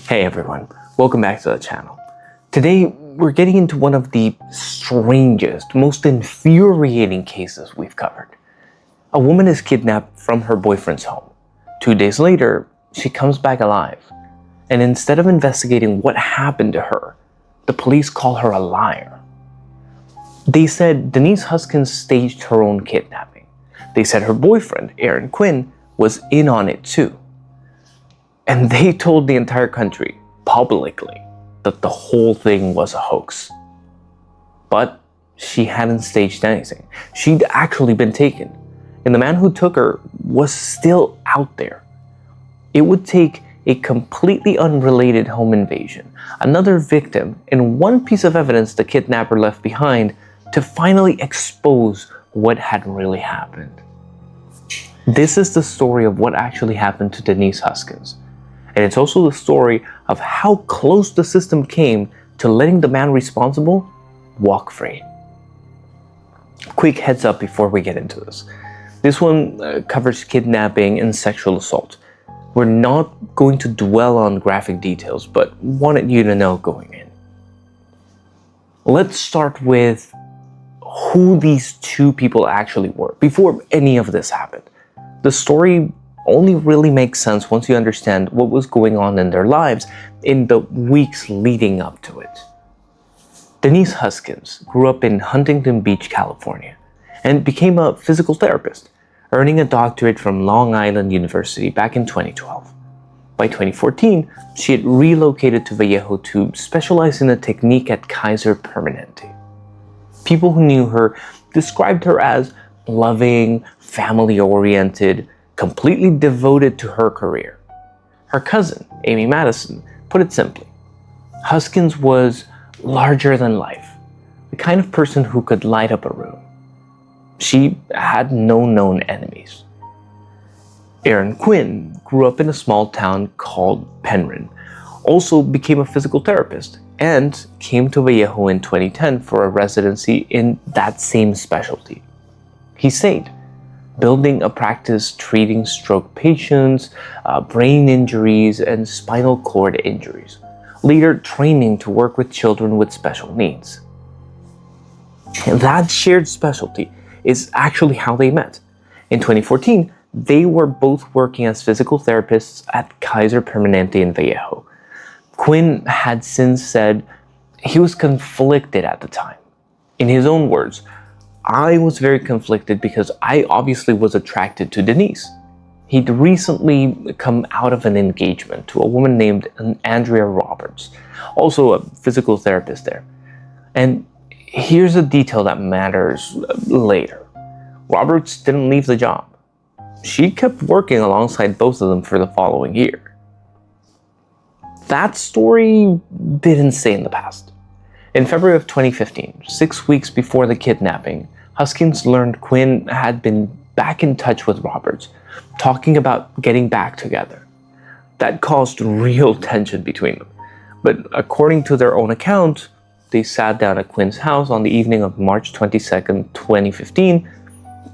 Hey everyone, welcome back to the channel. Today we're getting into one of the strangest, most infuriating cases we've covered. A woman is kidnapped from her boyfriend's home. 2 days later, she comes back alive. And instead of investigating what happened to her, the police call her a liar. They said Denise Huskins staged her own kidnapping. They said her boyfriend, Aaron Quinn, was in on it too. And they told the entire country, publicly, that the whole thing was a hoax. But she hadn't staged anything. She'd actually been taken. And the man who took her was still out there. It would take a completely unrelated home invasion, another victim, and one piece of evidence the kidnapper left behind to finally expose what had really happened. This is the story of what actually happened to Denise Huskins. And it's also the story of how close the system came to letting the man responsible walk free. Quick heads up before we get into this. This one covers kidnapping and sexual assault. We're not going to dwell on graphic details, but wanted you to know going in. Let's start with who these two people actually were before any of this happened. The story only really makes sense once you understand what was going on in their lives in the weeks leading up to it. Denise Huskins grew up in Huntington Beach, California, and became a physical therapist, earning a doctorate from Long Island University back in 2012. By 2014, she had relocated to Vallejo to specialize in a technique at Kaiser Permanente. People who knew her described her as loving, family-oriented, completely devoted to her career. Her cousin, Amy Madison, put it simply, Huskins was larger than life, the kind of person who could light up a room. She had no known enemies. Aaron Quinn grew up in a small town called Penryn, also became a physical therapist, and came to Vallejo in 2010 for a residency in that same specialty. He stayed, building a practice treating stroke patients, brain injuries, and spinal cord injuries, later training to work with children with special needs. And that shared specialty is actually how they met. In 2014, they were both working as physical therapists at Kaiser Permanente in Vallejo. Quinn had since said he was conflicted at the time. In his own words, I was very conflicted because I obviously was attracted to Denise. He'd recently come out of an engagement to a woman named Andrea Roberts, also a physical therapist there. And here's a detail that matters later. Roberts didn't leave the job. She kept working alongside both of them for the following year. That story didn't stay in the past. In February of 2015, 6 weeks before the kidnapping, Huskins learned Quinn had been back in touch with Roberts, talking about getting back together. That caused real tension between them. But according to their own account, they sat down at Quinn's house on the evening of March 22nd, 2015,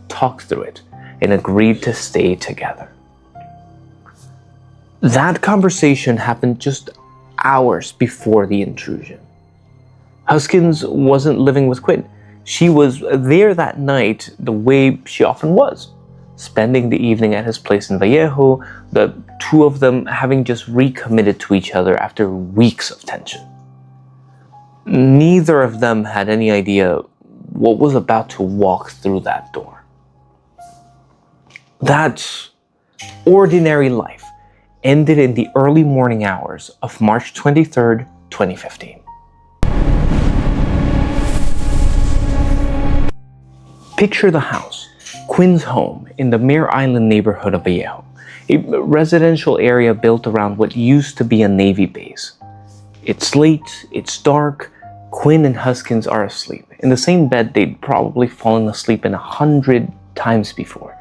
talked through it, and agreed to stay together. That conversation happened just hours before the intrusion. Huskins wasn't living with Quinn. She was there that night the way she often was, spending the evening at his place in Vallejo, the two of them having just recommitted to each other after weeks of tension. Neither of them had any idea what was about to walk through that door. That ordinary life ended in the early morning hours of March 23rd, 2015. Picture the house, Quinn's home in the Mare Island neighborhood of Vallejo, a residential area built around what used to be a Navy base. It's late, it's dark, Quinn and Huskins are asleep, in the same bed they'd probably fallen asleep in 100 times before.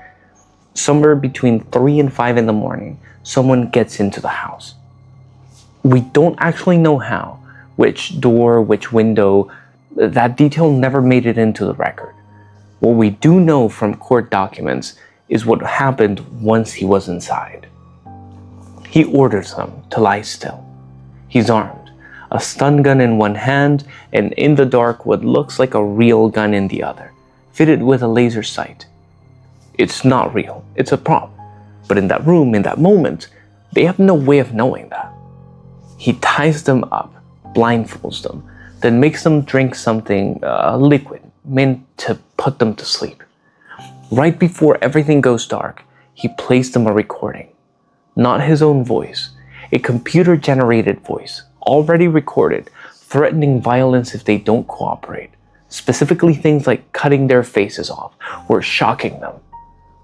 Somewhere between 3 and 5 in the morning, someone gets into the house. We don't actually know how, which door, which window, that detail never made it into the record. What we do know from court documents is what happened once he was inside. He orders them to lie still. He's armed, a stun gun in one hand, and in the dark what looks like a real gun in the other, fitted with a laser sight. It's not real, it's a prop. But in that room, in that moment, they have no way of knowing that. He ties them up, blindfolds them, then makes them drink something, liquid, meant to put them to sleep. Right before everything goes dark, he plays them a recording. Not his own voice, a computer-generated voice, already recorded, threatening violence if they don't cooperate. Specifically things like cutting their faces off or shocking them.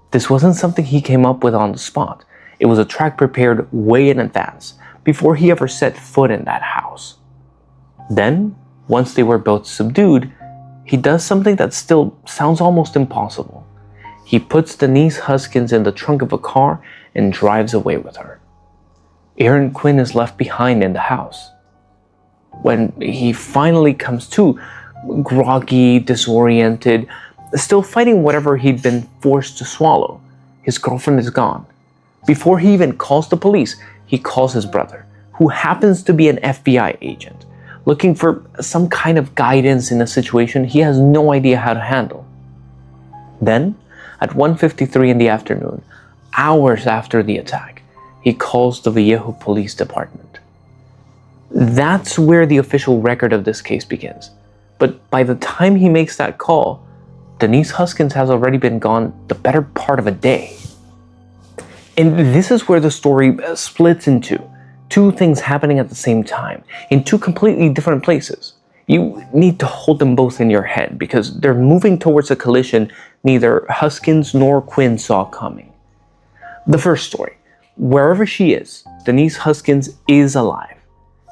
This wasn't something he came up with on the spot. It was a track prepared way in advance, before he ever set foot in that house. Then, once they were both subdued, he does something that still sounds almost impossible. He puts Denise Huskins in the trunk of a car and drives away with her. Aaron Quinn is left behind in the house. When he finally comes to, groggy, disoriented, still fighting whatever he'd been forced to swallow, his girlfriend is gone. Before he even calls the police, he calls his brother, who happens to be an FBI agent, looking for some kind of guidance in a situation he has no idea how to handle. Then, at 1:53 in the afternoon, hours after the attack, he calls the Vallejo Police Department. That's where the official record of this case begins. But by the time he makes that call, Denise Huskins has already been gone the better part of a day. And this is where the story splits into two things happening at the same time, in two completely different places. You need to hold them both in your head because they're moving towards a collision neither Huskins nor Quinn saw coming. The first story, wherever she is, Denise Huskins is alive.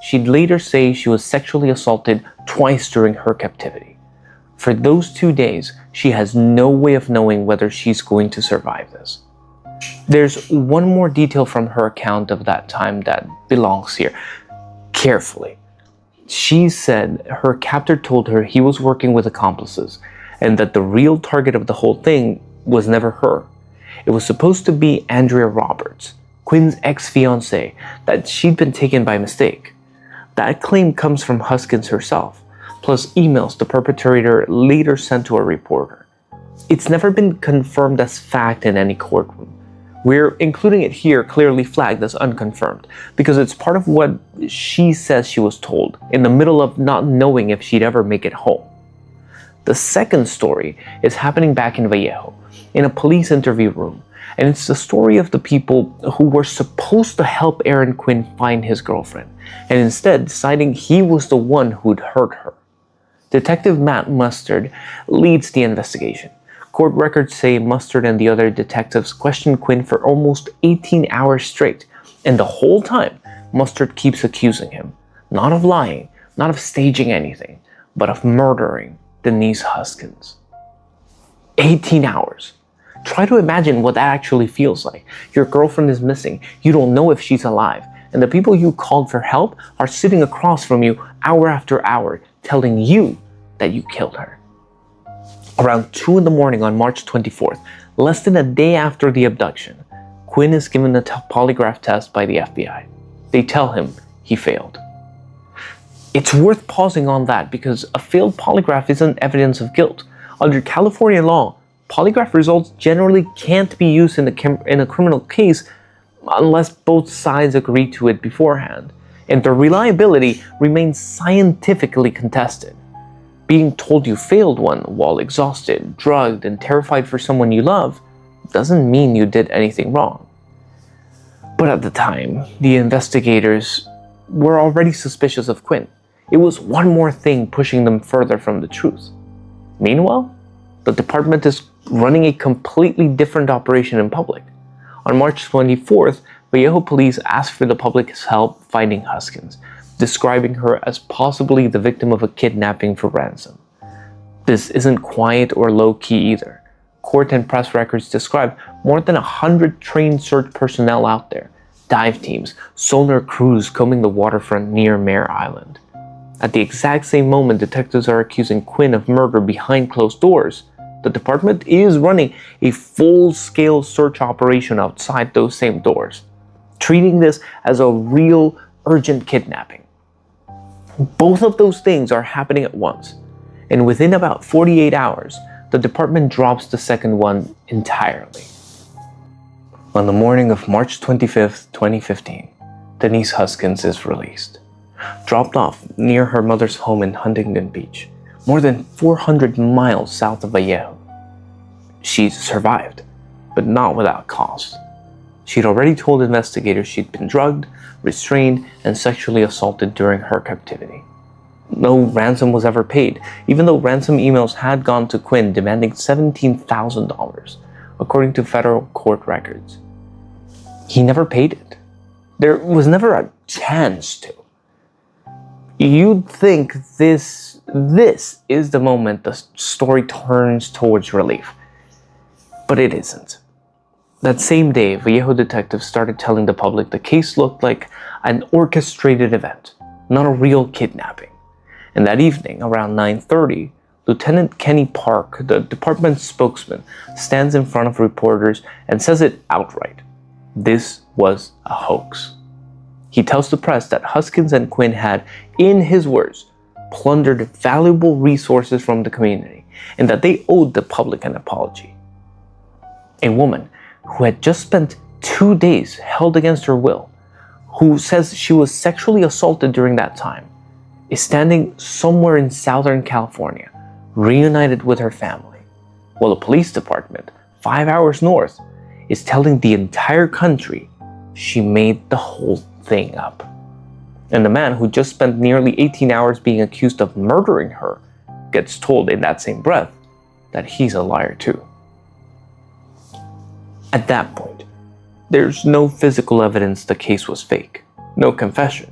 She'd later say she was sexually assaulted twice during her captivity. For those 2 days, she has no way of knowing whether she's going to survive this. There's one more detail from her account of that time that belongs here. Carefully. She said her captor told her he was working with accomplices and that the real target of the whole thing was never her. It was supposed to be Andrea Roberts, Quinn's ex-fiancée, that she'd been taken by mistake. That claim comes from Huskins herself, plus emails the perpetrator later sent to a reporter. It's never been confirmed as fact in any courtroom. We're including it here clearly flagged as unconfirmed because it's part of what she says she was told in the middle of not knowing if she'd ever make it home. The second story is happening back in Vallejo, in a police interview room, and it's the story of the people who were supposed to help Aaron Quinn find his girlfriend, and instead deciding he was the one who'd hurt her. Detective Matt Mustard leads the investigation. Court records say Mustard and the other detectives questioned Quinn for almost 18 hours straight, and the whole time, Mustard keeps accusing him, not of lying, not of staging anything, but of murdering Denise Huskins. 18 hours. Try to imagine what that actually feels like. Your girlfriend is missing, you don't know if she's alive, and the people you called for help are sitting across from you hour after hour, telling you that you killed her. Around 2 in the morning on March 24th, less than a day after the abduction, Quinn is given a polygraph test by the FBI. They tell him he failed. It's worth pausing on that because a failed polygraph isn't evidence of guilt. Under California law, polygraph results generally can't be used in a criminal case unless both sides agree to it beforehand, and their reliability remains scientifically contested. Being told you failed one while exhausted, drugged, and terrified for someone you love doesn't mean you did anything wrong. But at the time, the investigators were already suspicious of Quinn. It was one more thing pushing them further from the truth. Meanwhile, the department is running a completely different operation in public. On March 24th, Vallejo police asked for the public's help finding Huskins, describing her as possibly the victim of a kidnapping for ransom. This isn't quiet or low-key either. Court and press records describe more than 100 trained search personnel out there, dive teams, sonar crews combing the waterfront near Mare Island. At the exact same moment detectives are accusing Quinn of murder behind closed doors, the department is running a full-scale search operation outside those same doors, treating this as a real urgent kidnapping. Both of those things are happening at once, and within about 48 hours, the department drops the second one entirely. On the morning of March 25th, 2015, Denise Huskins is released, dropped off near her mother's home in Huntington Beach, more than 400 miles south of Vallejo. She survived, but not without cost. She'd already told investigators she'd been drugged, restrained, and sexually assaulted during her captivity. No ransom was ever paid, even though ransom emails had gone to Quinn demanding $17,000, according to federal court records. He never paid it. There was never a chance to. You'd think this is the moment the story turns towards relief, but it isn't. That same day, Vallejo detectives started telling the public the case looked like an orchestrated event, not a real kidnapping. And that evening, around 9:30, Lieutenant Kenny Park, the department's spokesman, stands in front of reporters and says it outright. This was a hoax. He tells the press that Huskins and Quinn had, in his words, plundered valuable resources from the community and that they owed the public an apology. A woman who had just spent 2 days held against her will, who says she was sexually assaulted during that time, is standing somewhere in Southern California, reunited with her family, while the police department, 5 hours north, is telling the entire country she made the whole thing up. And the man who just spent nearly 18 hours being accused of murdering her gets told in that same breath that he's a liar too. At that point, there's no physical evidence the case was fake, no confession.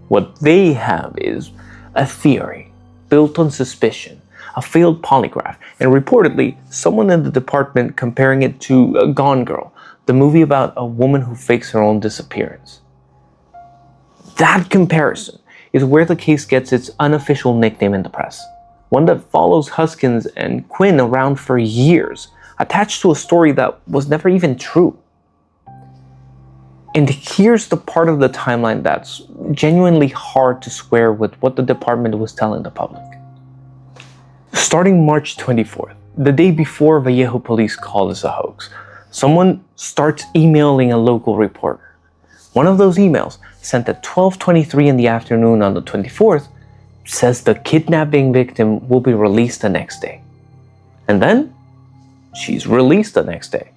What they have is a theory built on suspicion, a failed polygraph, and reportedly someone in the department comparing it to Gone Girl, the movie about a woman who fakes her own disappearance. That comparison is where the case gets its unofficial nickname in the press, one that follows Huskins and Quinn around for years, attached to a story that was never even true. And here's the part of the timeline that's genuinely hard to square with what the department was telling the public. Starting March 24th, the day before Vallejo police call this a hoax, someone starts emailing a local reporter. One of those emails, sent at 12:23 in the afternoon on the 24th, says the kidnapping victim will be released the next day. And then, she's released the next day.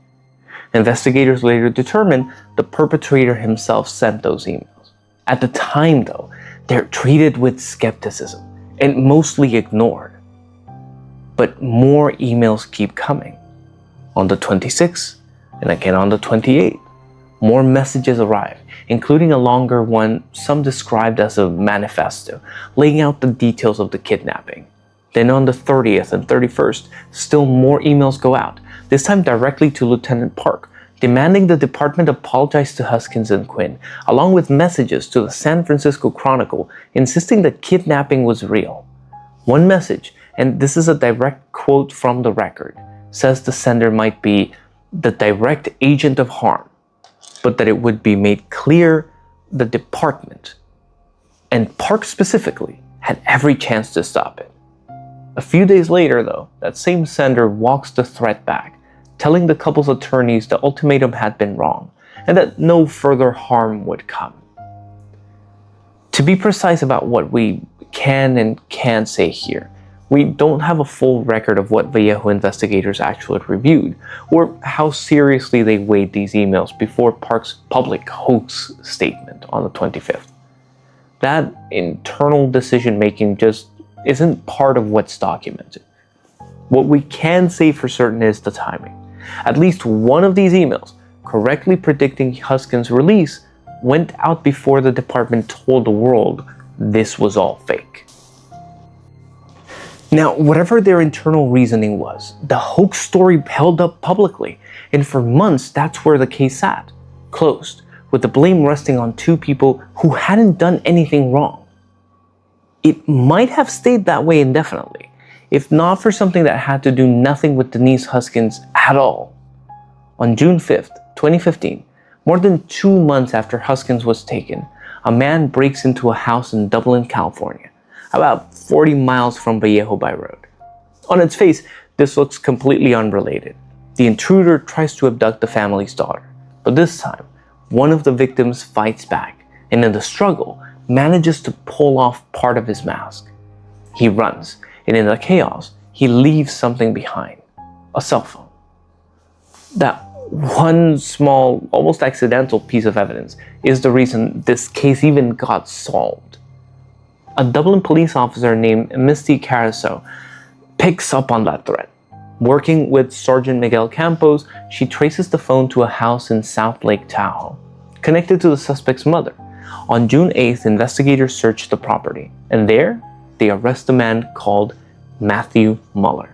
Investigators later determined the perpetrator himself sent those emails. At the time, though, they're treated with skepticism and mostly ignored. But more emails keep coming. On the 26th, and again on the 28th, more messages arrive, including a longer one some described as a manifesto, laying out the details of the kidnapping. Then on the 30th and 31st, still more emails go out, this time directly to Lieutenant Park, demanding the department apologize to Huskins and Quinn, along with messages to the San Francisco Chronicle insisting that kidnapping was real. One message, and this is a direct quote from the record, says the sender might be the direct agent of harm, but that it would be made clear the department, and Park specifically, had every chance to stop it. A few days later, though, that same sender walks the threat back, telling the couple's attorneys the ultimatum had been wrong, and that no further harm would come. To be precise about what we can and can't say here, we don't have a full record of what Vallejo investigators actually reviewed, or how seriously they weighed these emails before Park's public hoax statement on the 25th. That internal decision-making just isn't part of what's documented. What we can say for certain is the timing. At least one of these emails, correctly predicting Huskins' release, went out before the department told the world this was all fake. Now, whatever their internal reasoning was, the hoax story held up publicly, and for months that's where the case sat, closed, with the blame resting on two people who hadn't done anything wrong. It might have stayed that way indefinitely, if not for something that had to do nothing with Denise Huskins at all. On June 5th, 2015, more than 2 months after Huskins was taken, a man breaks into a house in Dublin, California, about 40 miles from Vallejo by road. On its face, this looks completely unrelated. The intruder tries to abduct the family's daughter, but this time, one of the victims fights back, and in the struggle, manages to pull off part of his mask. He runs, and in the chaos, he leaves something behind, a cell phone. That one small, almost accidental piece of evidence is the reason this case even got solved. A Dublin police officer named Misty Caruso picks up on that thread. Working with Sergeant Miguel Campos, she traces the phone to a house in South Lake Tahoe, connected to the suspect's mother. On June 8th, investigators search the property, and there, they arrest a man called Matthew Muller.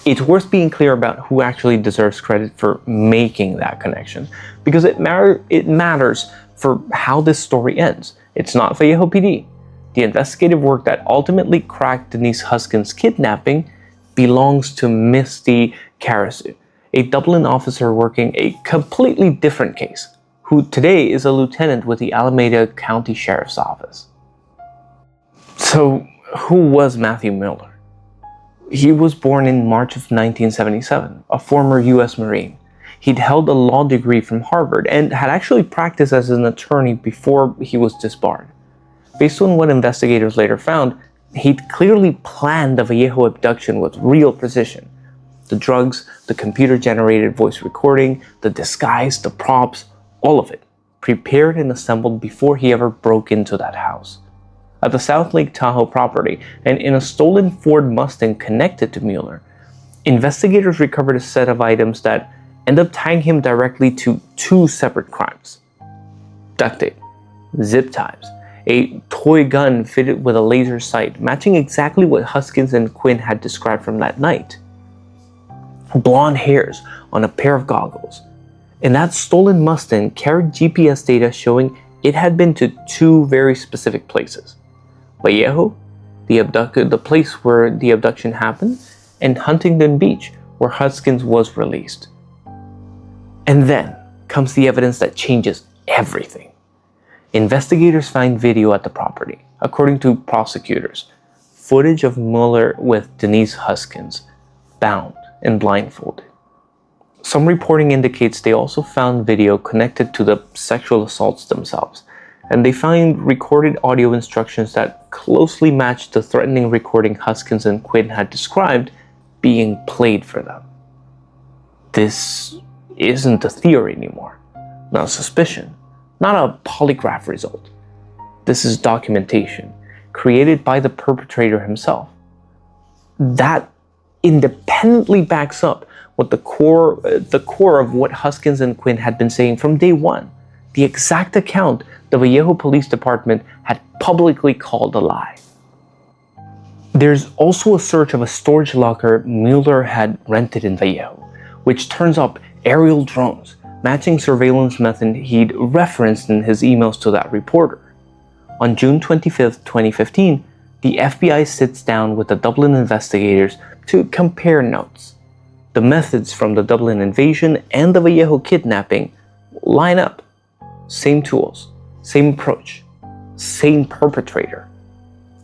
It's worth being clear about who actually deserves credit for making that connection, because it matters for how this story ends. It's not Vallejo PD. The investigative work that ultimately cracked Denise Huskins' kidnapping belongs to Misty Caruso, a Dublin officer working a completely different case, who today is a lieutenant with the Alameda County Sheriff's Office. So, who was Matthew Muller? He was born in March of 1977, a former U.S. Marine. He'd held a law degree from Harvard and had actually practiced as an attorney before he was disbarred. Based on what investigators later found, he'd clearly planned the Vallejo abduction with real precision. The drugs, the computer-generated voice recording, the disguise, the props, all of it, prepared and assembled before he ever broke into that house. At the South Lake Tahoe property, and in a stolen Ford Mustang connected to Muller, investigators recovered a set of items that end up tying him directly to two separate crimes. Duct tape, zip ties, a toy gun fitted with a laser sight, matching exactly what Huskins and Quinn had described from that night. Blonde hairs on a pair of goggles. And that stolen Mustang carried GPS data showing it had been to two very specific places. Vallejo, the place where the abduction happened, and Huntington Beach, where Huskins was released. And then comes the evidence that changes everything. Investigators find video at the property, according to prosecutors, footage of Muller with Denise Huskins, bound and blindfolded. Some reporting indicates they also found video connected to the sexual assaults themselves, and they find recorded audio instructions that closely matched the threatening recording Huskins and Quinn had described being played for them. This isn't a theory anymore, not a suspicion, not a polygraph result. This is documentation created by the perpetrator himself. That independently backs up what the core of what Huskins and Quinn had been saying from day one, the exact account the Vallejo Police Department had publicly called a lie. There's also a search of a storage locker Muller had rented in Vallejo, which turns up aerial drones, matching surveillance method he'd referenced in his emails to that reporter. On June 25, 2015, the FBI sits down with the Dublin investigators to compare notes. The methods from the Dublin invasion and the Vallejo kidnapping line up. Same tools, same approach, same perpetrator.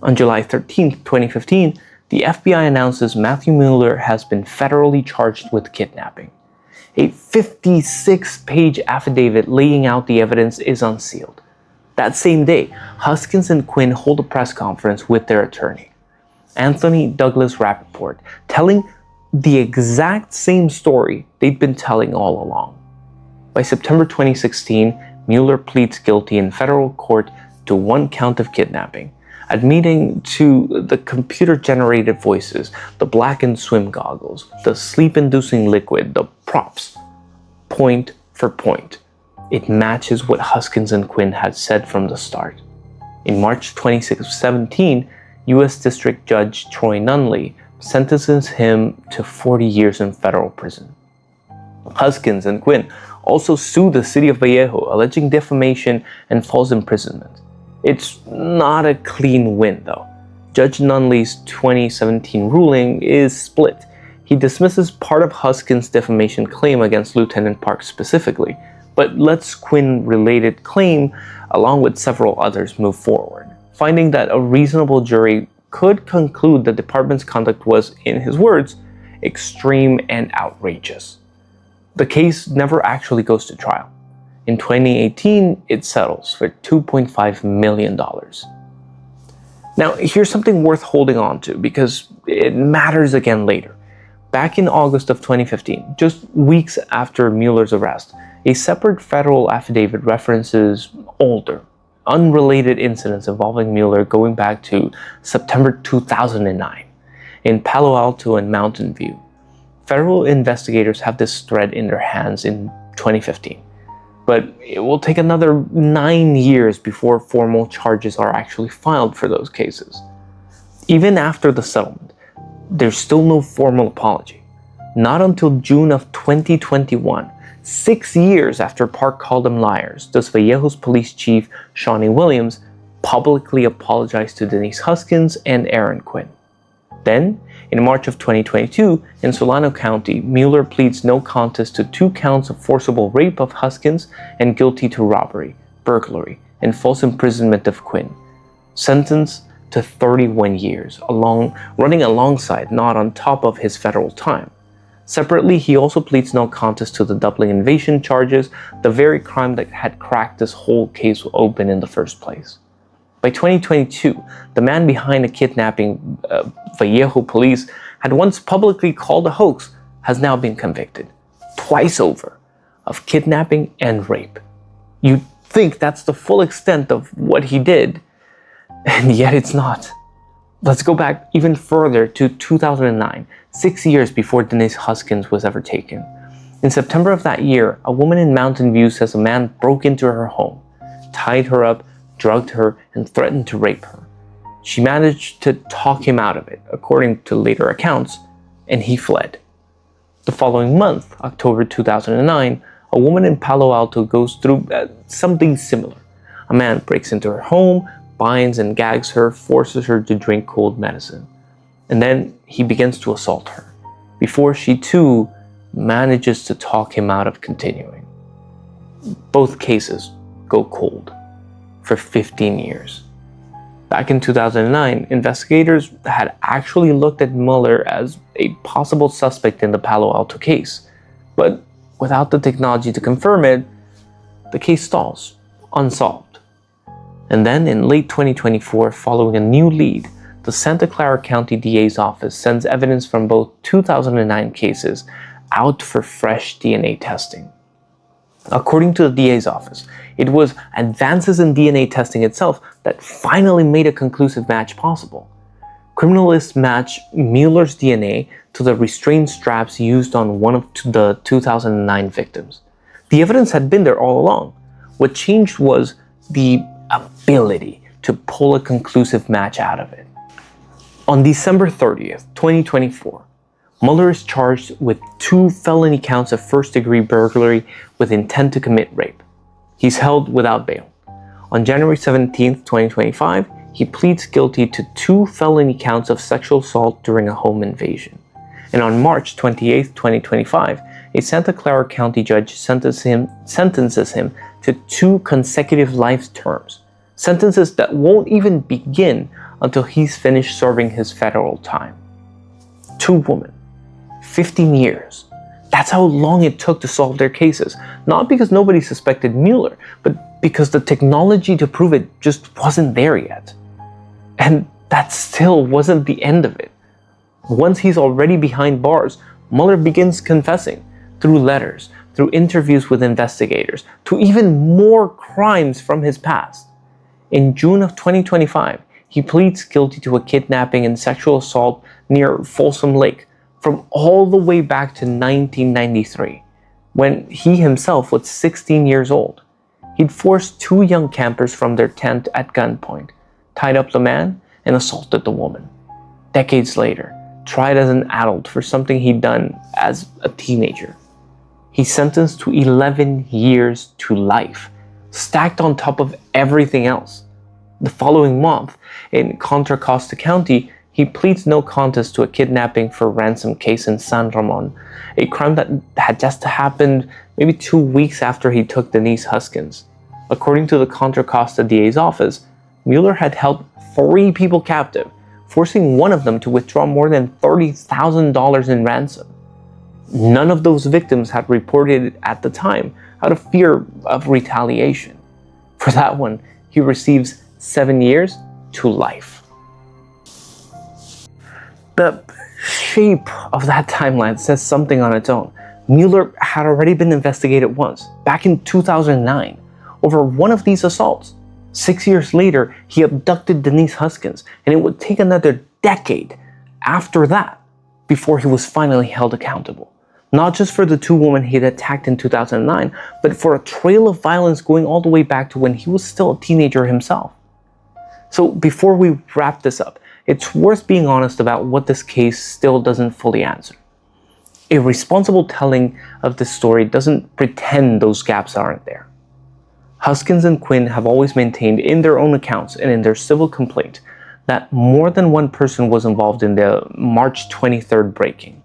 On July 13, 2015, the FBI announces Matthew Muller has been federally charged with kidnapping. A 56-page affidavit laying out the evidence is unsealed. That same day, Huskins and Quinn hold a press conference with their attorney, Anthony Douglas Rappaport, telling the exact same story they'd been telling all along. By September 2016, Muller pleads guilty in federal court to one count of kidnapping, admitting to the computer-generated voices, the blackened swim goggles, the sleep-inducing liquid, the props. Point for point, it matches what Huskins and Quinn had said from the start. In March 2017, U.S. District Judge Troy Nunley sentences him to 40 years in federal prison. Huskins and Quinn also sued the city of Vallejo, alleging defamation and false imprisonment. It's not a clean win, though. Judge Nunley's 2017 ruling is split. He dismisses part of Huskins' defamation claim against Lieutenant Park specifically, but lets Quinn-related claim, along with several others, move forward, finding that a reasonable jury could conclude the department's conduct was, in his words, extreme and outrageous. The case never actually goes to trial. In 2018, it settles for $2.5 million. Now, here's something worth holding on to because it matters again later. Back in August of 2015, just weeks after Mueller's arrest, a separate federal affidavit references older, unrelated incidents involving Mueller going back to September 2009 in Palo Alto and Mountain View. Federal investigators have this thread in their hands in 2015, but it will take another 9 years before formal charges are actually filed for those cases. Even after the settlement, there's still no formal apology. Not until June of 2021, 6 years after Park called them liars, does Vallejo's police chief, Shawnee Williams, publicly apologize to Denise Huskins and Aaron Quinn. Then, in March of 2022, in Solano County, Mueller pleads no contest to 2 counts of forcible rape of Huskins and guilty to robbery, burglary, and false imprisonment of Quinn. Sentenced to 31 years, running alongside, not on top of his federal time. Separately, he also pleads no contest to the doubling invasion charges, the very crime that had cracked this whole case open in the first place. By 2022, the man behind the kidnapping Vallejo police had once publicly called a hoax has now been convicted, twice over, of kidnapping and rape. You'd think that's the full extent of what he did, and yet it's not. Let's go back even further to 2009, 6 years before Denise Huskins was ever taken. In September of that year, a woman in Mountain View says a man broke into her home, tied her up, drugged her, and threatened to rape her. She managed to talk him out of it, according to later accounts, and he fled. The following month, October 2009, a woman in Palo Alto goes through something similar. A man breaks into her home, binds and gags her, forces her to drink cold medicine. And then he begins to assault her, before she too manages to talk him out of continuing. Both cases go cold for 15 years. Back in 2009, investigators had actually looked at Mueller as a possible suspect in the Palo Alto case, but without the technology to confirm it, the case stalls, unsolved. And then in late 2024, following a new lead, the Santa Clara County DA's office sends evidence from both 2009 cases out for fresh DNA testing. According to the DA's office, it was advances in DNA testing itself that finally made a conclusive match possible. Criminalists match Mueller's DNA to the restraint straps used on one of the 2009 victims. The evidence had been there all along. What changed was the ability to pull a conclusive match out of it. On December 30th, 2024, Mueller is charged with 2 felony counts of first-degree burglary with intent to commit rape. He's held without bail. On January 17th, 2025, he pleads guilty to 2 felony counts of sexual assault during a home invasion. And on March 28th, 2025, a Santa Clara County judge sentences him to 2 consecutive life terms, sentences that won't even begin until he's finished serving his federal time. 2 women, 15 years. That's how long it took to solve their cases. Not because nobody suspected Mueller, but because the technology to prove it just wasn't there yet. And that still wasn't the end of it. Once he's already behind bars, Mueller begins confessing through letters, through interviews with investigators, to even more crimes from his past. In June of 2025, he pleads guilty to a kidnapping and sexual assault near Folsom Lake from all the way back to 1993, when he himself was 16 years old. He'd forced 2 young campers from their tent at gunpoint, tied up the man, and assaulted the woman. Decades later, tried as an adult for something he'd done as a teenager. He's sentenced to 11 years to life, stacked on top of everything else. The following month, in Contra Costa County, he pleads no contest to a kidnapping for ransom case in San Ramon, a crime that had just happened maybe 2 weeks after he took Denise Huskins. According to the Contra Costa DA's office, Mueller had held 3 people captive, forcing one of them to withdraw more than $30,000 in ransom. None of those victims had reported it at the time, out of fear of retaliation. For that one, he receives 7 years to life. The shape of that timeline says something on its own. Mueller had already been investigated once, back in 2009, over one of these assaults. 6 years later, he abducted Denise Huskins, and it would take another decade after that before he was finally held accountable. Not just for the 2 women he had attacked in 2009, but for a trail of violence going all the way back to when he was still a teenager himself. So before we wrap this up, it's worth being honest about what this case still doesn't fully answer. A responsible telling of this story doesn't pretend those gaps aren't there. Huskins and Quinn have always maintained in their own accounts and in their civil complaint that more than one person was involved in the March 23rd breaking.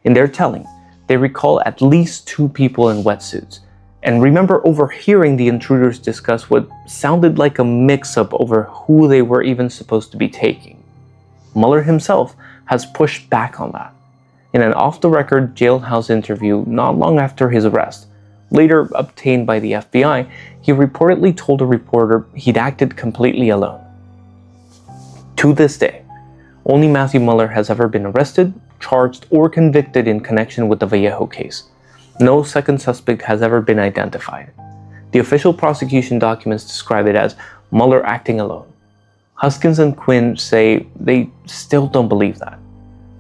In their telling, they recall at least 2 people in wetsuits, and remember overhearing the intruders discuss what sounded like a mix-up over who they were even supposed to be taking. Mueller himself has pushed back on that. In an off-the-record jailhouse interview not long after his arrest, later obtained by the FBI, he reportedly told a reporter he'd acted completely alone. To this day, only Matthew Mueller has ever been arrested, charged, or convicted in connection with the Vallejo case. No second suspect has ever been identified. The official prosecution documents describe it as Mueller acting alone. Huskins and Quinn say they still don't believe that.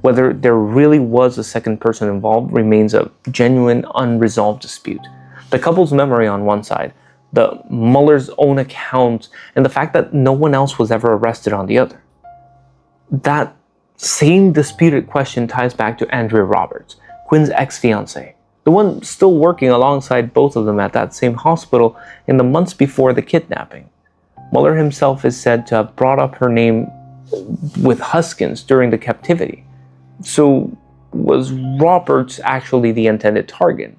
Whether there really was a second person involved remains a genuine, unresolved dispute. The couple's memory on one side, the Mueller's own account, and the fact that no one else was ever arrested on the other. That same disputed question ties back to Andrea Roberts, Quinn's ex-fiancée, the one still working alongside both of them at that same hospital in the months before the kidnapping. Mueller himself is said to have brought up her name with Huskins during the captivity. So was Roberts actually the intended target?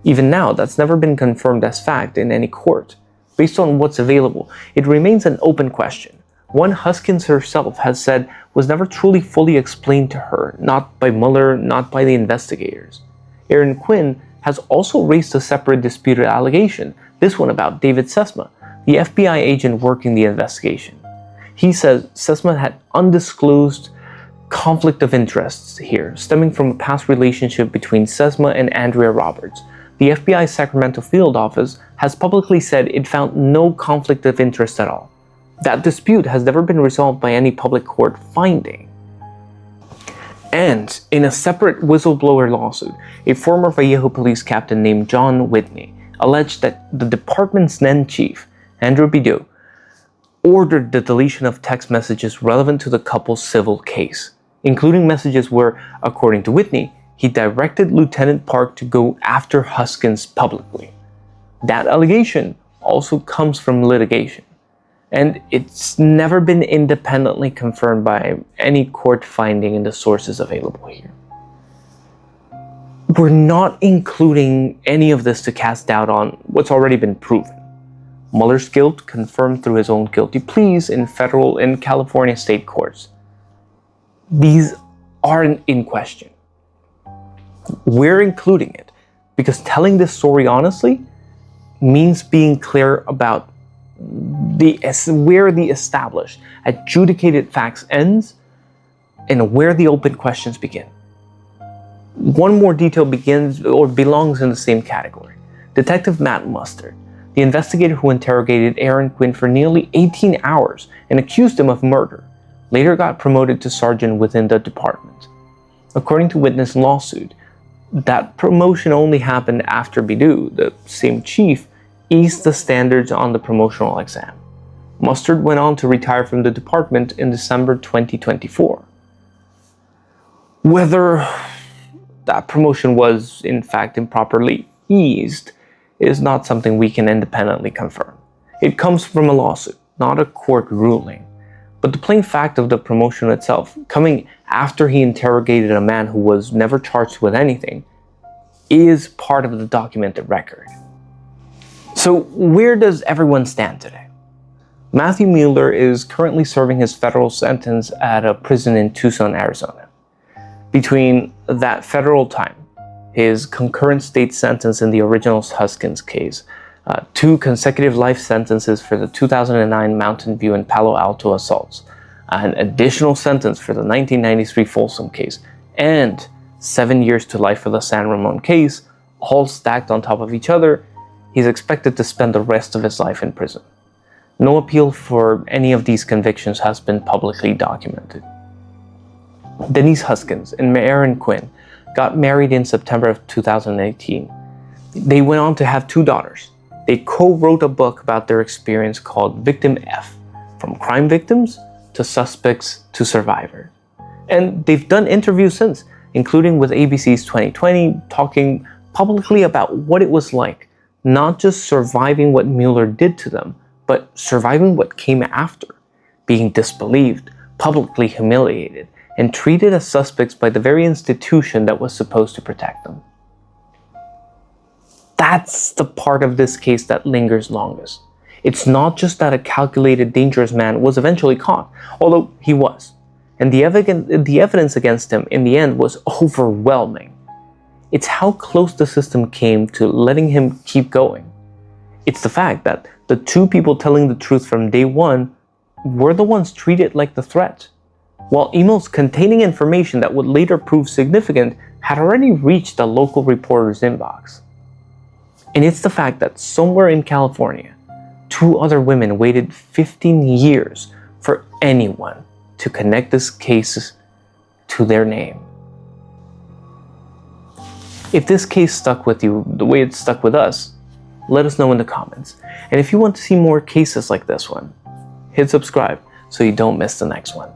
Even now, that's never been confirmed as fact in any court. Based on what's available, it remains an open question. One Huskins herself has said was never truly fully explained to her, not by Mueller, not by the investigators. Aaron Quinn has also raised a separate disputed allegation, this one about David Sesma, the FBI agent working the investigation. He says Sesma had undisclosed conflict of interests here, stemming from a past relationship between Sesma and Andrea Roberts. The FBI's Sacramento field office has publicly said it found no conflict of interest at all. That dispute has never been resolved by any public court finding. And in a separate whistleblower lawsuit, a former Vallejo police captain named John Whitney alleged that the department's then chief, Andrew Bideau, ordered the deletion of text messages relevant to the couple's civil case, including messages where, according to Whitney, he directed Lieutenant Park to go after Huskins publicly. That allegation also comes from litigation, and it's never been independently confirmed by any court finding in the sources available here. We're not including any of this to cast doubt on what's already been proven. Mueller's guilt confirmed through his own guilty pleas in federal and California state courts. These aren't in question. We're including it because telling this story honestly means being clear about where the established, adjudicated facts ends and where the open questions begin. One more detail belongs in the same category. Detective Matt Mustard, the investigator who interrogated Aaron Quinn for nearly 18 hours and accused him of murder, later got promoted to sergeant within the department. According to witness lawsuit, that promotion only happened after Bideau, the same chief, eased the standards on the promotional exam. Mustard went on to retire from the department in December 2024. Whether that promotion was in fact improperly eased is not something we can independently confirm. It comes from a lawsuit, not a court ruling. But the plain fact of the promotion itself, coming after he interrogated a man who was never charged with anything, is part of the documented record. So where does everyone stand today? Matthew Mueller is currently serving his federal sentence at a prison in Tucson, Arizona. Between that federal time, his concurrent state sentence in the original Huskins case, 2 consecutive life sentences for the 2009 Mountain View and Palo Alto assaults, an additional sentence for the 1993 Folsom case, and 7 years to life for the San Ramon case, all stacked on top of each other, he's expected to spend the rest of his life in prison. No appeal for any of these convictions has been publicly documented. Denise Huskins and Aaron Quinn got married in September of 2018. They went on to have 2 daughters. They co-wrote a book about their experience called Victim F, From Crime Victims to Suspects to Survivors. And they've done interviews since, including with ABC's 2020, talking publicly about what it was like, not just surviving what Mueller did to them, but surviving what came after, being disbelieved, publicly humiliated, and treated as suspects by the very institution that was supposed to protect them. That's the part of this case that lingers longest. It's not just that a calculated, dangerous man was eventually caught, although he was, and the evidence against him in the end was overwhelming. It's how close the system came to letting him keep going. It's the fact that the 2 people telling the truth from day one were the ones treated like the threat, while emails containing information that would later prove significant had already reached a local reporter's inbox. And it's the fact that somewhere in California, 2 other women waited 15 years for anyone to connect this case to their name. If this case stuck with you the way it stuck with us, let us know in the comments. And if you want to see more cases like this one, hit subscribe so you don't miss the next one.